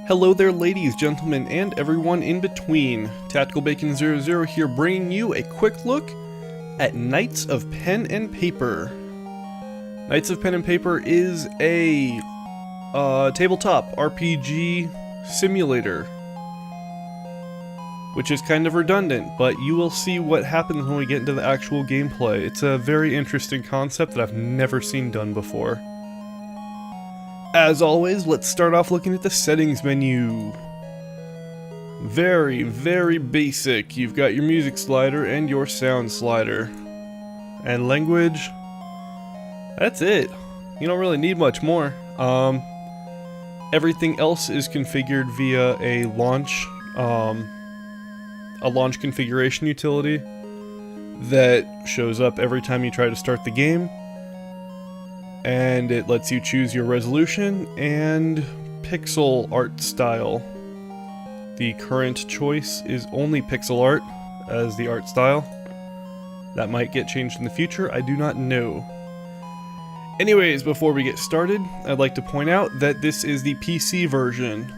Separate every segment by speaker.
Speaker 1: Hello there ladies, gentlemen, and everyone in between. Tactical Bacon 00 here bringing you a quick look at Knights of Pen and Paper. Knights of Pen and Paper is a tabletop RPG simulator, which is kind of redundant, but you will see what happens when we get into the actual gameplay. It's a very interesting concept that I've never seen done before. As always, let's start off looking at the settings menu. Very, very basic. You've got your music slider and your sound slider. And language. That's it. You don't really need much more. Everything else is configured via a launch configuration utility that shows up every time you try to start the game. And it lets you choose your resolution and pixel art style. The current choice is only pixel art as the art style. That might get changed in the future, I do not know. Anyways, before we get started, I'd like to point out that this is the PC version.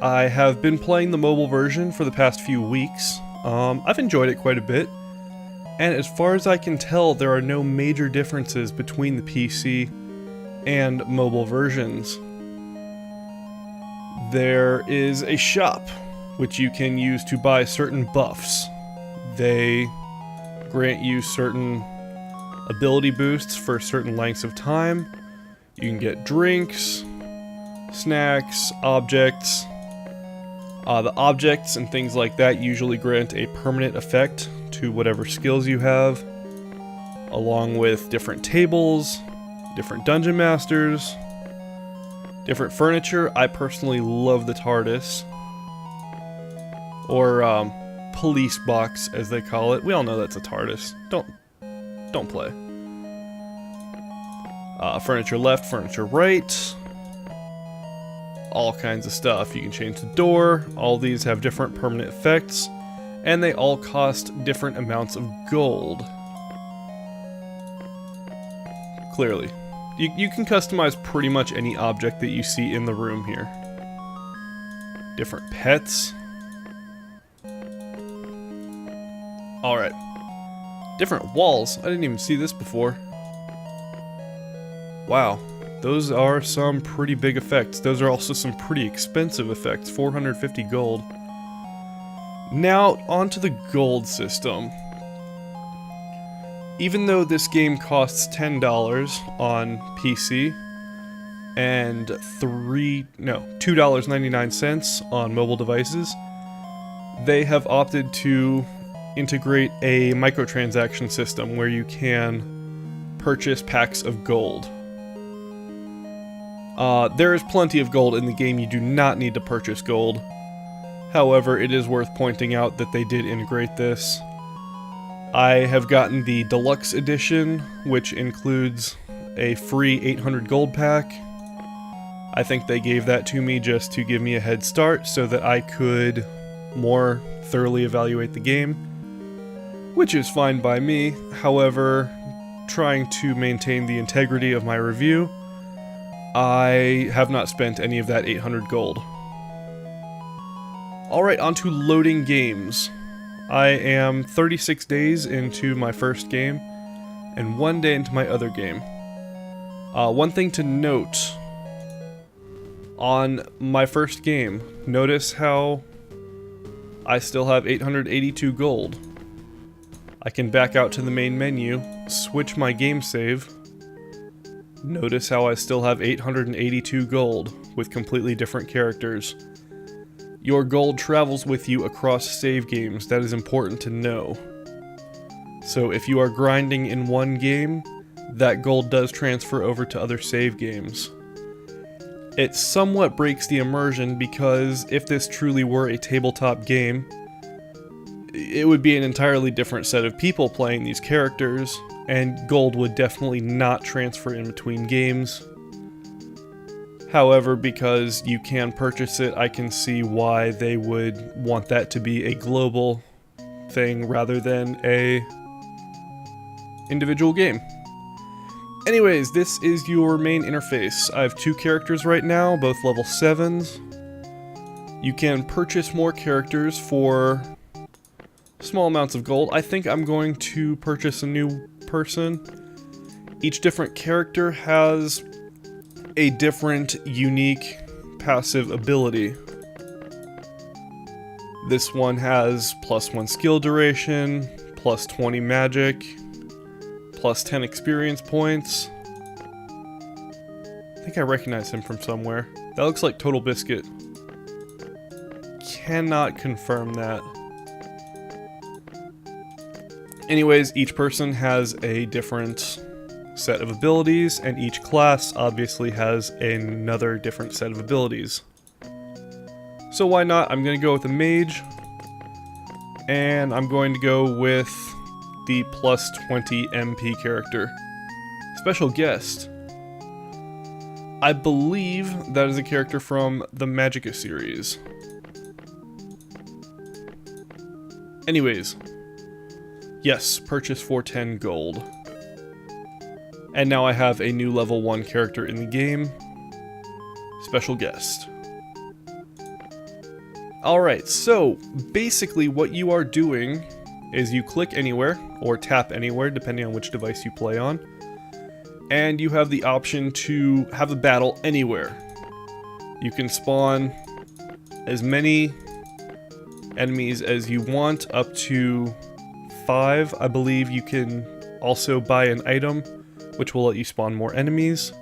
Speaker 1: I have been playing the mobile version for the past few weeks. I've enjoyed it quite a bit. And as far as I can tell, there are no major differences between the PC and mobile versions. There is a shop, which you can use to buy certain buffs. They grant you certain ability boosts for certain lengths of time. You can get drinks, snacks, objects. The objects and things like that usually grant a permanent effect to whatever skills you have, along with different tables, different dungeon masters, different furniture. I personally love the TARDIS, or police box as they call it. We all know that's a TARDIS. Don't play. Furniture left, furniture right. All kinds of stuff. You can change the door. All these have different permanent effects, and they all cost different amounts of gold. Clearly. You can customize pretty much any object that you see in the room here. Different pets. Alright. Different walls. I didn't even see this before. Wow. Those are some pretty big effects. Those are also some pretty expensive effects. 450 gold. Now, onto the gold system. Even though this game costs $10 on PC and $2.99 on mobile devices, they have opted to integrate a microtransaction system where you can purchase packs of gold. There is plenty of gold in the game. You do not need to purchase gold. However, it is worth pointing out that they did integrate this. I have gotten the deluxe edition, which includes a free 800 gold pack. I think they gave that to me just to give me a head start so that I could more thoroughly evaluate the game, which is fine by me. However, trying to maintain the integrity of my review, I have not spent any of that 800 gold. Alright, on to loading games. I am 36 days into my first game, and 1 day into my other game. One thing to note, on my first game, notice how I still have 882 gold. I can back out to the main menu, switch my game save. Notice how I still have 882 gold, with completely different characters. Your gold travels with you across save games, that is important to know. So if you are grinding in one game, that gold does transfer over to other save games. It somewhat breaks the immersion because if this truly were a tabletop game, it would be an entirely different set of people playing these characters, and gold would definitely not transfer in between games. However, because you can purchase it, I can see why they would want that to be a global thing rather than a individual game. Anyways, this is your main interface. I have two characters right now, both level 7s. You can purchase more characters for small amounts of gold. I think I'm going to purchase a new person. Each different character has a different, unique, passive ability. This one has +1 skill duration, +20 magic, +10 experience points. I think I recognize him from somewhere. That looks like Total Biscuit. Cannot confirm that. Anyways, each person has a different set of abilities, and each class obviously has another different set of abilities. So why not? I'm going to go with the mage, and I'm going to go with the +20 MP character. Special guest. I believe that is a character from the Magicka series. Anyways, yes, purchase for 10 gold. And now I have a new level 1 character in the game. Special guest. Alright, so basically what you are doing is you click anywhere, or tap anywhere, depending on which device you play on, and you have the option to have a battle anywhere. You can spawn as many enemies as you want, up to 5. I believe you can also buy an item which will let you spawn more enemies.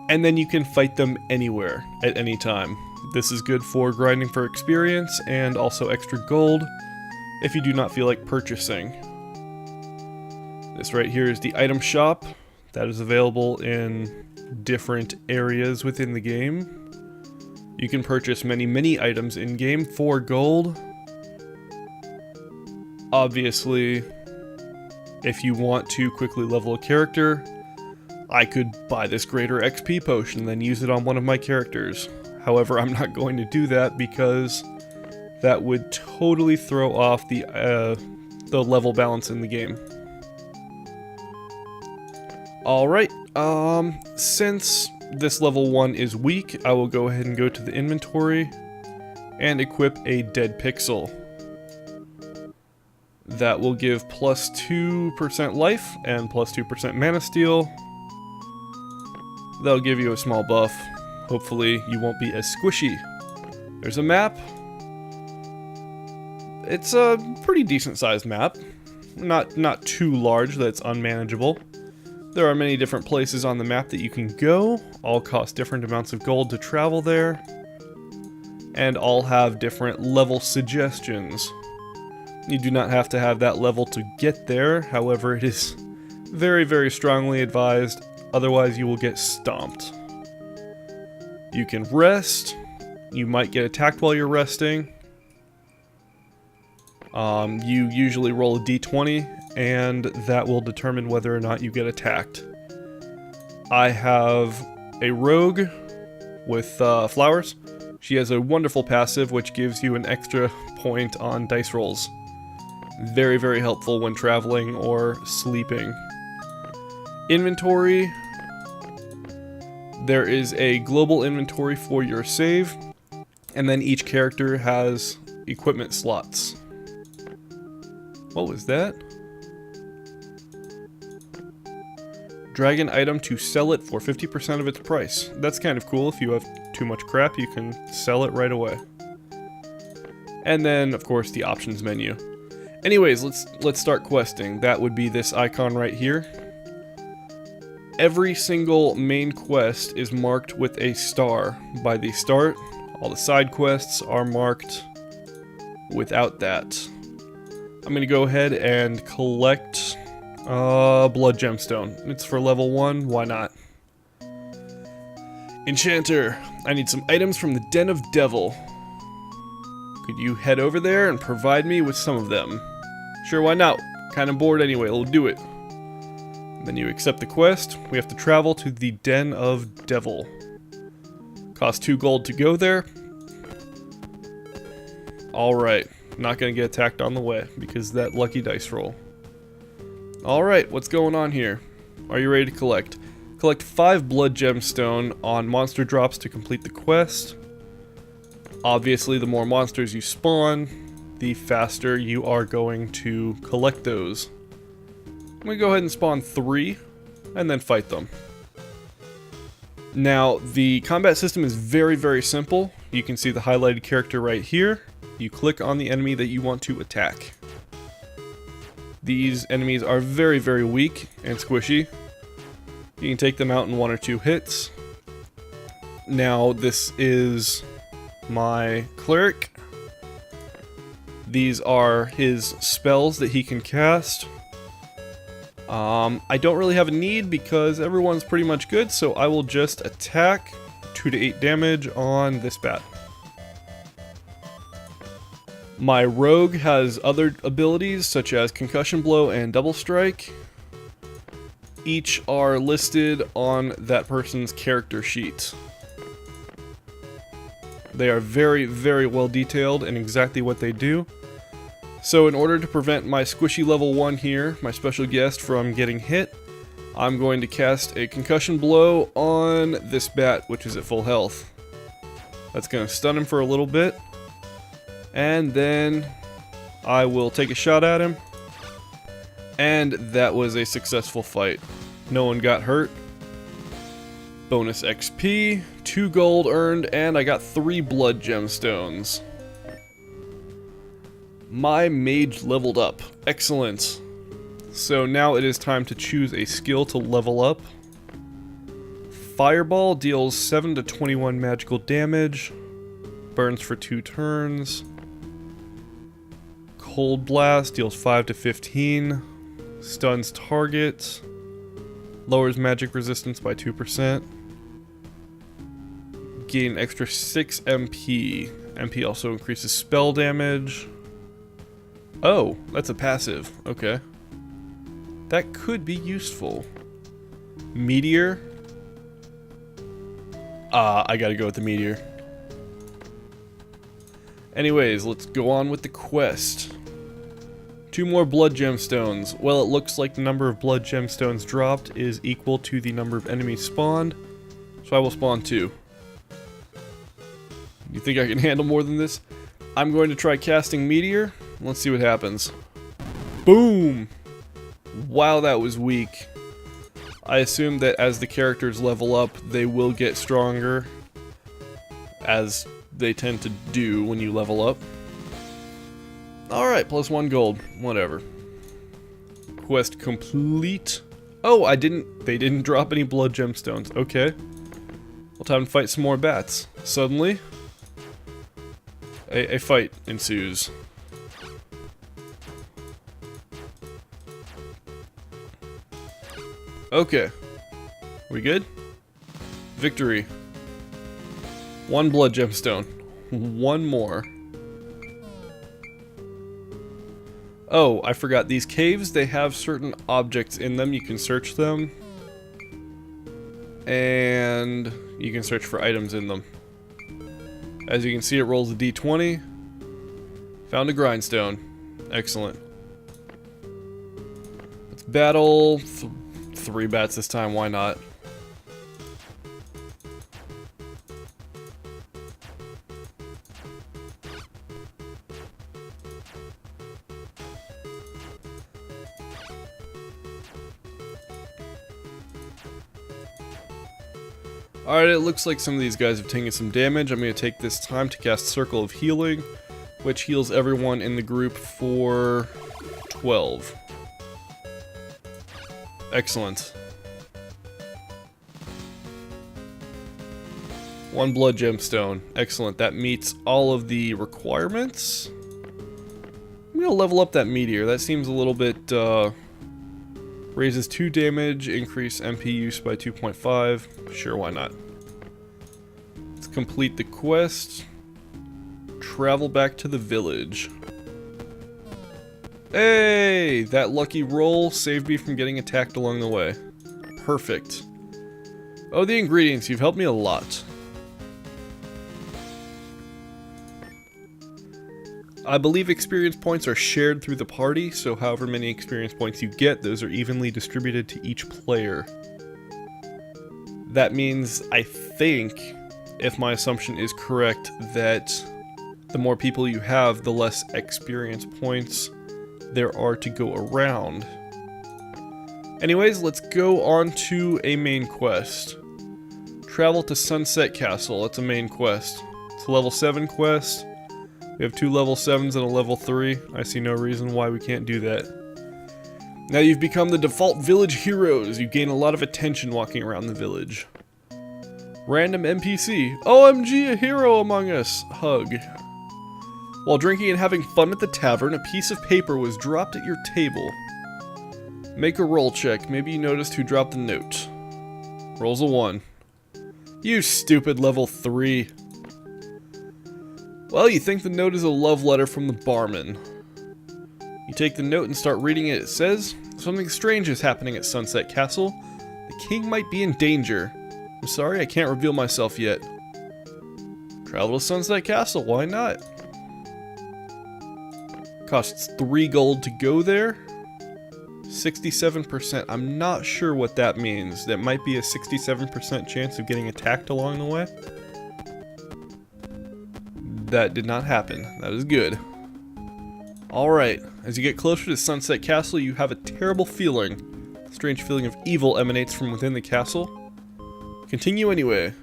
Speaker 1: And then you can fight them anywhere, at any time. This is good for grinding for experience, and also extra gold, if you do not feel like purchasing. This right here is the item shop, that is available in different areas within the game. You can purchase many items in-game for gold. Obviously, if you want to quickly level a character, I could buy this greater XP potion and then use it on one of my characters. However, I'm not going to do that because that would totally throw off the level balance in the game. Alright, since this level 1 is weak, I will go ahead and go to the inventory and equip a dead pixel. That will give +2% life and +2% mana steal. That'll give you a small buff. Hopefully you won't be as squishy. There's a map. It's a pretty decent sized map. Not too large that it's unmanageable. There are many different places on the map that you can go. All cost different amounts of gold to travel there. And all have different level suggestions. You do not have to have that level to get there, however it is very strongly advised, otherwise you will get stomped. You can rest, you might get attacked while you're resting. You usually roll a d20, and that will determine whether or not you get attacked. I have a rogue with flowers. She has a wonderful passive which gives you an extra point on dice rolls. Very helpful when traveling or sleeping. Inventory. There is a global inventory for your save, and then each character has equipment slots. What was that? Drag an item to sell it for 50% of its price. That's kind of cool. If you have too much crap, you can sell it right away. And then, of course, the options menu. Anyways, let's start questing. That would be this icon right here. Every single main quest is marked with a star by the start. All the side quests are marked without that. I'm going to go ahead and collect Blood Gemstone. It's for level 1, why not? Enchanter, I need some items from the Den of Devil. Could you head over there and provide me with some of them? Sure, why not? Kinda bored anyway, we'll do it. Then you accept the quest. We have to travel to the Den of Devil. Cost 2 gold to go there. Alright, not gonna get attacked on the way because that lucky dice roll. Alright, what's going on here? Are you ready to collect? Collect 5 blood gemstone on monster drops to complete the quest. Obviously, the more monsters you spawn, the faster you are going to collect those. I'm going to go ahead and spawn 3, and then fight them. Now, the combat system is very, very simple. You can see the highlighted character right here. You click on the enemy that you want to attack. These enemies are very, very weak and squishy. You can take them out in 1 or 2 hits. Now, this is my cleric. These are his spells that he can cast. I don't really have a need because everyone's pretty much good, so I will just attack 2 to 8 damage on this bat. My rogue has other abilities such as concussion blow and double strike. Each are listed on that person's character sheet. They are very, very well detailed in exactly what they do. So in order to prevent my squishy level 1 here, my special guest, from getting hit, I'm going to cast a concussion blow on this bat, which is at full health. That's going to stun him for a little bit. And then I will take a shot at him. And that was a successful fight. No one got hurt. Bonus XP, 2 gold earned, and I got 3 blood gemstones. My mage leveled up. Excellent. So now it is time to choose a skill to level up. Fireball deals 7 to 21 magical damage. Burns for 2 turns. Cold Blast deals 5 to 15. Stuns target. Lowers magic resistance by 2%. Gain an extra 6 MP. MP also increases spell damage. Oh, that's a passive. Okay. That could be useful. Meteor. I gotta go with the meteor. Anyways, let's go on with the quest. 2 more blood gemstones. Well, it looks like the number of blood gemstones dropped is equal to the number of enemies spawned. So I will spawn 2. You think I can handle more than this? I'm going to try casting meteor. Let's see what happens. Boom! Wow, that was weak. I assume that as the characters level up, they will get stronger, as they tend to do when you level up. Alright, plus 1 gold. Whatever. Quest complete. Oh, they didn't drop any blood gemstones. Okay. Well, time to fight some more bats. Suddenly, a fight ensues. Okay. We good? Victory. 1 blood gemstone. 1 more. Oh, I forgot. These caves, they have certain objects in them. You can search them. And you can search for items in them. As you can see, it rolls a d20. Found a grindstone. Excellent. Let's battle 3 bats this time. Why not? Alright, it looks like some of these guys have taken some damage. I'm going to take this time to cast Circle of Healing, which heals everyone in the group for 12. Excellent. 1 blood gemstone. Excellent. That meets all of the requirements. I'm going to level up that meteor. That seems a little bit, raises 2 damage, increase MP use by 2.5. Sure, why not? Let's complete the quest. Travel back to the village. Hey! That lucky roll saved me from getting attacked along the way. Perfect. Oh, the ingredients. You've helped me a lot. I believe experience points are shared through the party, so however many experience points you get, those are evenly distributed to each player. That means, I think, if my assumption is correct, that The more people you have, the less experience points there are to go around. Anyways, let's go on to a main quest. Travel to Sunset Castle. That's a main quest. It's a level 7 quest. We have 2 level 7s and a level 3. I see no reason why we can't do that. Now you've become the default village heroes. You gain a lot of attention walking around the village. Random NPC. OMG, a hero among us. Hug. While drinking and having fun at the tavern, a piece of paper was dropped at your table. Make a roll check. Maybe you noticed who dropped the note. Rolls a 1. You stupid level 3. Well, you think the note is a love letter from the barman. You take the note and start reading it. It says, something strange is happening at Sunset Castle. The king might be in danger. I'm sorry, I can't reveal myself yet. Travel to Sunset Castle, why not? Costs 3 gold to go there. 67%, I'm not sure what that means. That might be a 67% chance of getting attacked along the way. That did not happen. That is good. Alright, as you get closer to Sunset Castle, you have a terrible feeling. A strange feeling of evil emanates from within the castle. Continue anyway.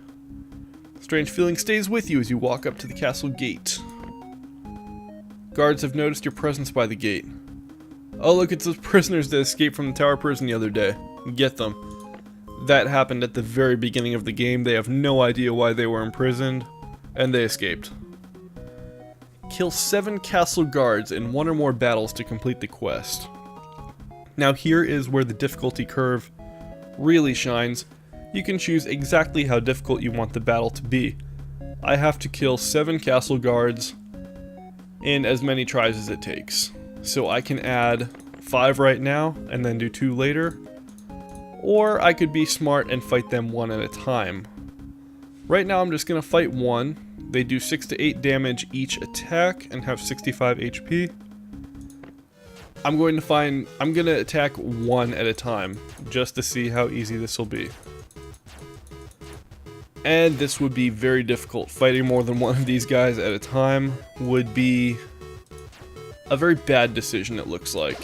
Speaker 1: The strange feeling stays with you as you walk up to the castle gate. Guards have noticed your presence by the gate. Oh, look, it's those prisoners that escaped from the tower prison the other day. Get them. That happened at the very beginning of the game. They have no idea why they were imprisoned, and they escaped. Kill 7 castle guards in 1 or more battles to complete the quest. Now here is where the difficulty curve really shines. You can choose exactly how difficult you want the battle to be. I have to kill 7 castle guards in as many tries as it takes. So I can add 5 right now and then do 2 later. Or I could be smart and fight them 1 at a time. Right now I'm just going to fight 1. They do 6 to 8 damage each attack and have 65 HP. I'm going to attack 1 at a time just to see how easy this will be. And this would be very difficult. Fighting more than 1 of these guys at a time would be a very bad decision, it looks like.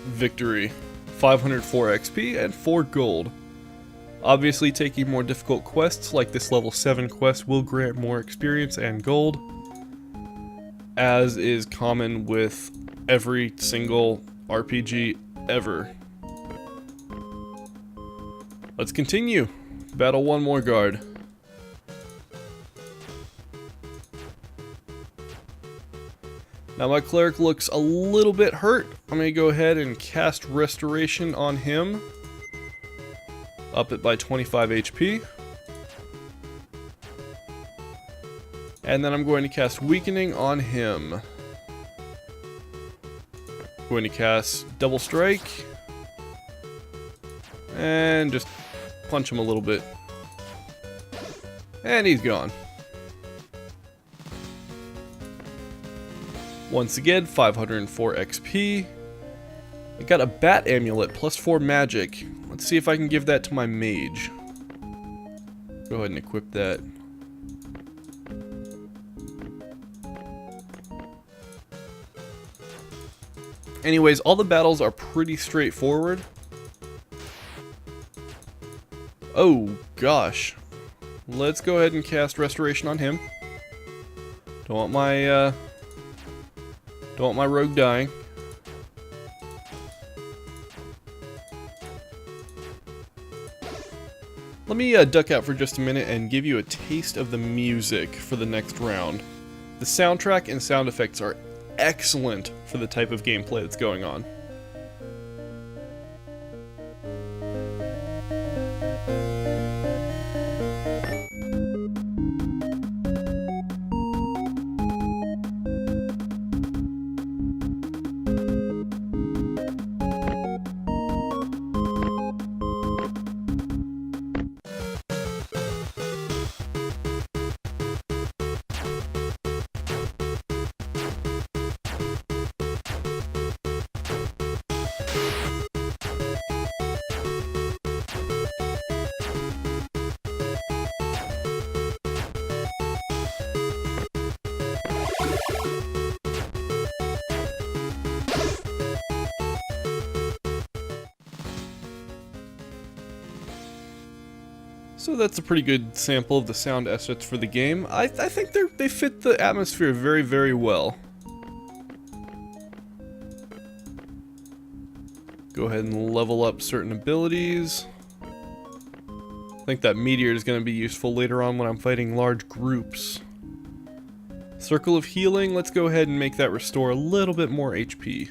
Speaker 1: Victory. 504 XP and 4 gold. Obviously, taking more difficult quests like this level 7 quest will grant more experience and gold, as is common with every single RPG ever. Let's continue. Battle 1 more guard. Now my cleric looks a little bit hurt. I'm going to go ahead and cast Restoration on him. Up it by 25 HP. And then I'm going to cast Weakening on him. Going to cast Double Strike. And just punch him a little bit. And he's gone. Once again, 504 XP. I got a Bat Amulet, plus 4 magic. Let's see if I can give that to my mage. Go ahead and equip that. Anyways, all the battles are pretty straightforward. Oh, gosh. Let's go ahead and cast Restoration on him. Don't want my rogue dying. Let me duck out for just a minute and give you a taste of the music for the next round. The soundtrack and sound effects are excellent for the type of gameplay that's going on. So that's a pretty good sample of the sound assets for the game. I think they fit the atmosphere very, very well. Go ahead and level up certain abilities. I think that meteor is going to be useful later on when I'm fighting large groups. Circle of healing, let's go ahead and make that restore a little bit more HP.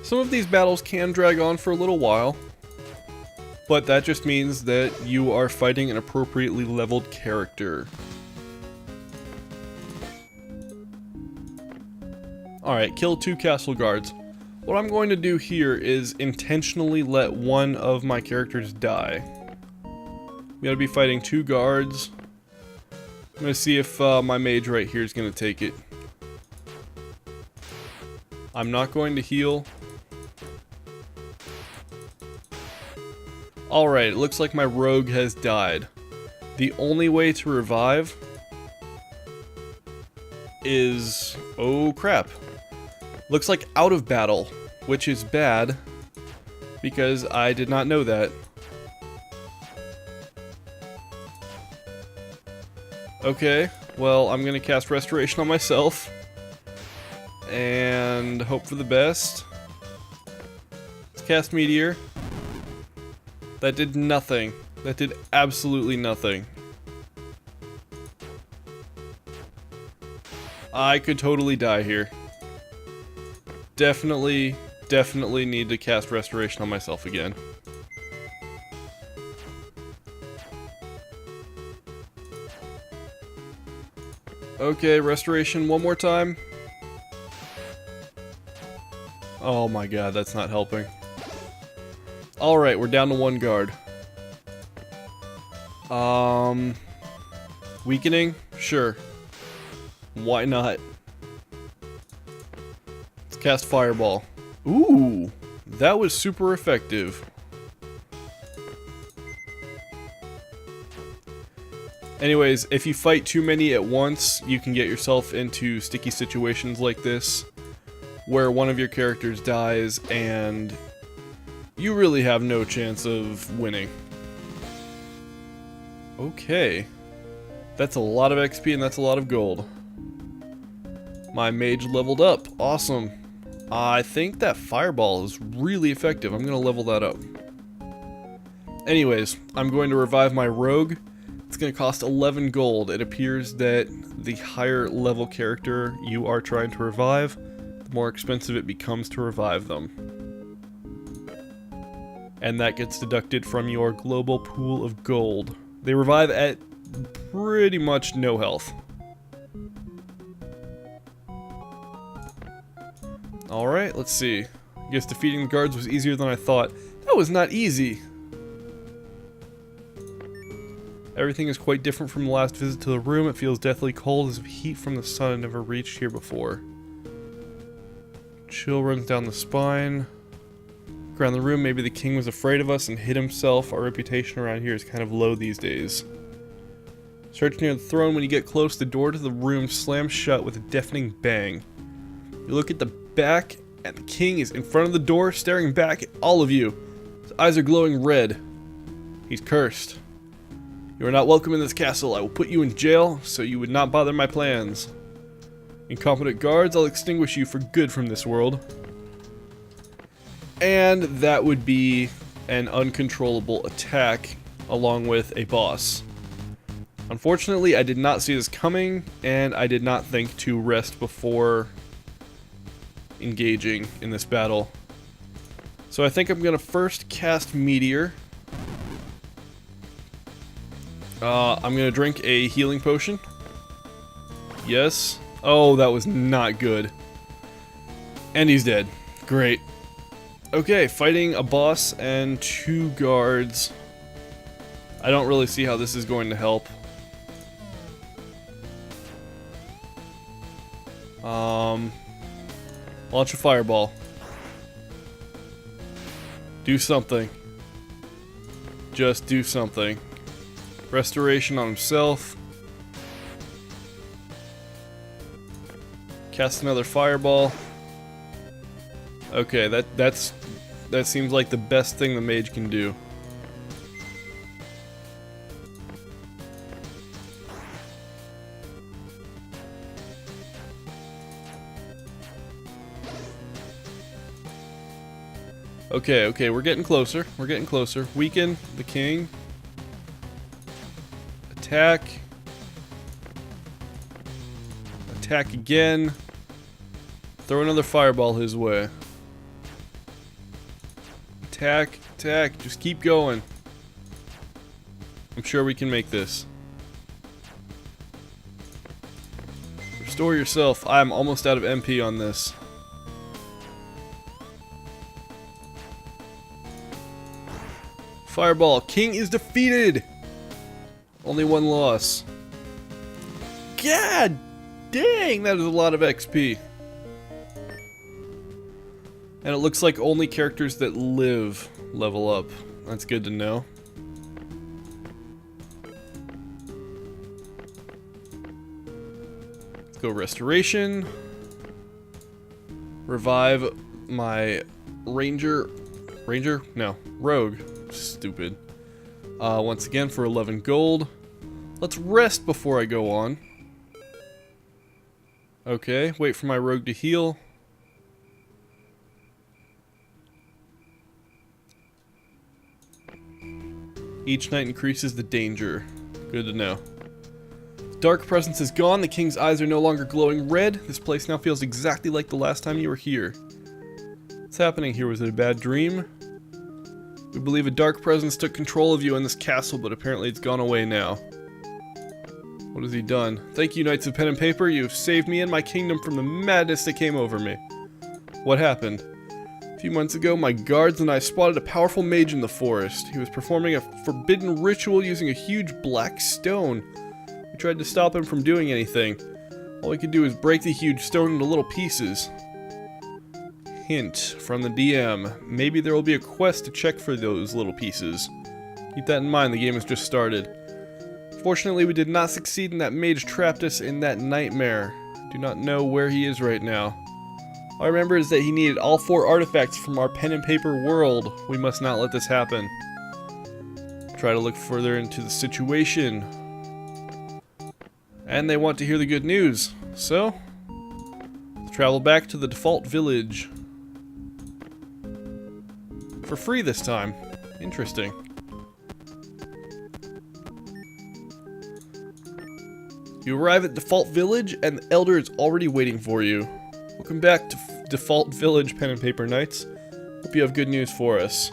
Speaker 1: Some of these battles can drag on for a little while, but that just means that you are fighting an appropriately leveled character. Alright, kill 2 castle guards. What I'm going to do here is intentionally let one of my characters die. I'm going to be fighting 2 guards. I'm going to see if my mage right here is going to take it. I'm not going to heal. Alright, it looks like my rogue has died. The only way to revive is... oh crap. Looks like out of battle, which is bad, because I did not know that. Okay, well, I'm gonna cast Restoration on myself, and hope for the best. Let's cast Meteor. That did nothing. That did absolutely nothing. I could totally die here. Definitely need to cast Restoration on myself again. Okay, Restoration one more time. Oh my god, that's not helping. Alright, we're down to 1 guard. Weakening? Sure. Why not? Let's cast Fireball. Ooh, that was super effective. Anyways, if you fight too many at once, you can get yourself into sticky situations like this, where one of your characters dies and you really have no chance of winning. Okay. That's a lot of XP and that's a lot of gold. My mage leveled up. Awesome. I think that fireball is really effective. I'm going to level that up. Anyways, I'm going to revive my rogue. It's going to cost 11 gold. It appears that the higher level character you are trying to revive, the more expensive it becomes to revive them. And that gets deducted from your global pool of gold. They revive at pretty much no health. Alright, let's see. I guess defeating the guards was easier than I thought. That was not easy! Everything is quite different from the last visit to the room. It feels deathly cold as if heat from the sun had never reached here before. Chill runs down the spine. Around the room, maybe the king was afraid of us and hid himself. Our reputation around here is kind of low these days. Search near the throne. When you get close, the door to the room slams shut with a deafening bang. You look at the back, and the king is in front of the door, staring back at all of you. His eyes are glowing red. He's cursed. You are not welcome in this castle. I will put you in jail, so you would not bother my plans. Incompetent guards, I'll extinguish you for good from this world. And that would be an uncontrollable attack, along with a boss. Unfortunately, I did not see this coming, and I did not think to rest before engaging in this battle. So I think I'm going to first cast Meteor. I'm going to drink a healing potion. Yes. Oh, that was not good. And he's dead. Great. Okay, fighting a boss and 2 guards. I don't really see how this is going to help. Launch a fireball. Do something. Just do something. Restoration on himself. Cast another fireball. Okay, that seems like the best thing the mage can do. Okay, we're getting closer. We're getting closer. Weaken the king. Attack. Attack again. Throw another fireball his way. Attack, attack. Just keep going. I'm sure we can make this. Restore yourself. I'm almost out of MP on this. Fireball. King is defeated! Only one loss. God dang, that is a lot of XP. And it looks like only characters that live level up. That's good to know. Let's go restoration. Revive my ranger. Ranger? No. Rogue. Stupid. Once again for 11 gold. Let's rest before I go on. Okay, wait for my rogue to heal. Each night increases the danger. Good to know. Dark presence is gone. The king's eyes are no longer glowing red. This place now feels exactly like the last time you were here. What's happening here? Was it a bad dream? We believe a dark presence took control of you in this castle, but apparently it's gone away now. What has he done? Thank you, Knights of Pen and Paper. You have saved me and my kingdom from the madness that came over me. What happened? A few months ago, my guards and I spotted a powerful mage in the forest. He was performing a forbidden ritual using a huge black stone. We tried to stop him from doing anything. All we could do is break the huge stone into little pieces. Hint from the DM. Maybe there will be a quest to check for those little pieces. Keep that in mind, the game has just started. Fortunately, we did not succeed and that mage trapped us in that nightmare. Do not know where he is right now. All I remember is that he needed all 4 artifacts from our pen and paper world. We must not let this happen. Try to look further into the situation. And they want to hear the good news. So, let's travel back to the default village. For free this time. Interesting. You arrive at default village and the elder is already waiting for you. Welcome back to default village, Pen and Paper Knights. Hope you have good news for us.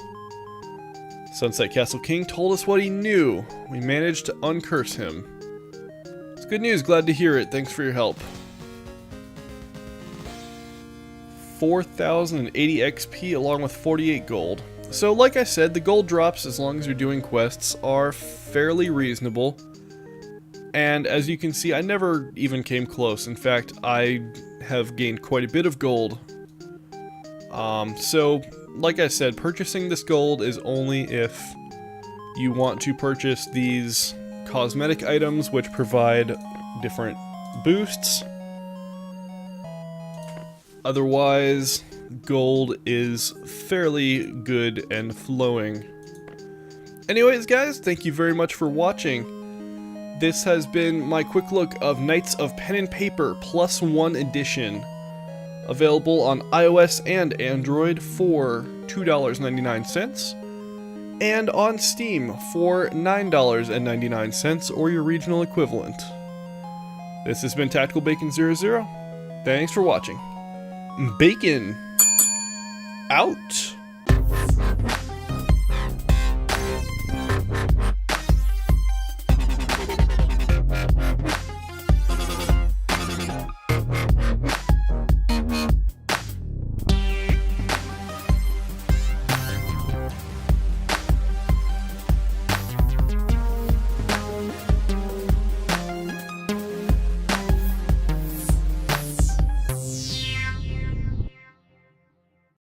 Speaker 1: Sunset Castle King told us what he knew. We managed to uncurse him. It's good news, glad to hear it. Thanks for your help. 4,080 XP along with 48 gold. So like I said, the gold drops as long as you're doing quests are fairly reasonable. And as you can see, I never even came close. In fact, I have gained quite a bit of gold. So like I said, purchasing this gold is only if you want to purchase these cosmetic items which provide different boosts. Otherwise, gold is fairly good and flowing. Anyways, guys, thank you very much for watching. This has been my quick look of Knights of Pen and Paper +1 edition. Available on iOS and Android for $2.99. And on Steam for $9.99 or your regional equivalent. This has been Tactical Bacon 00. Thanks for watching. Bacon out.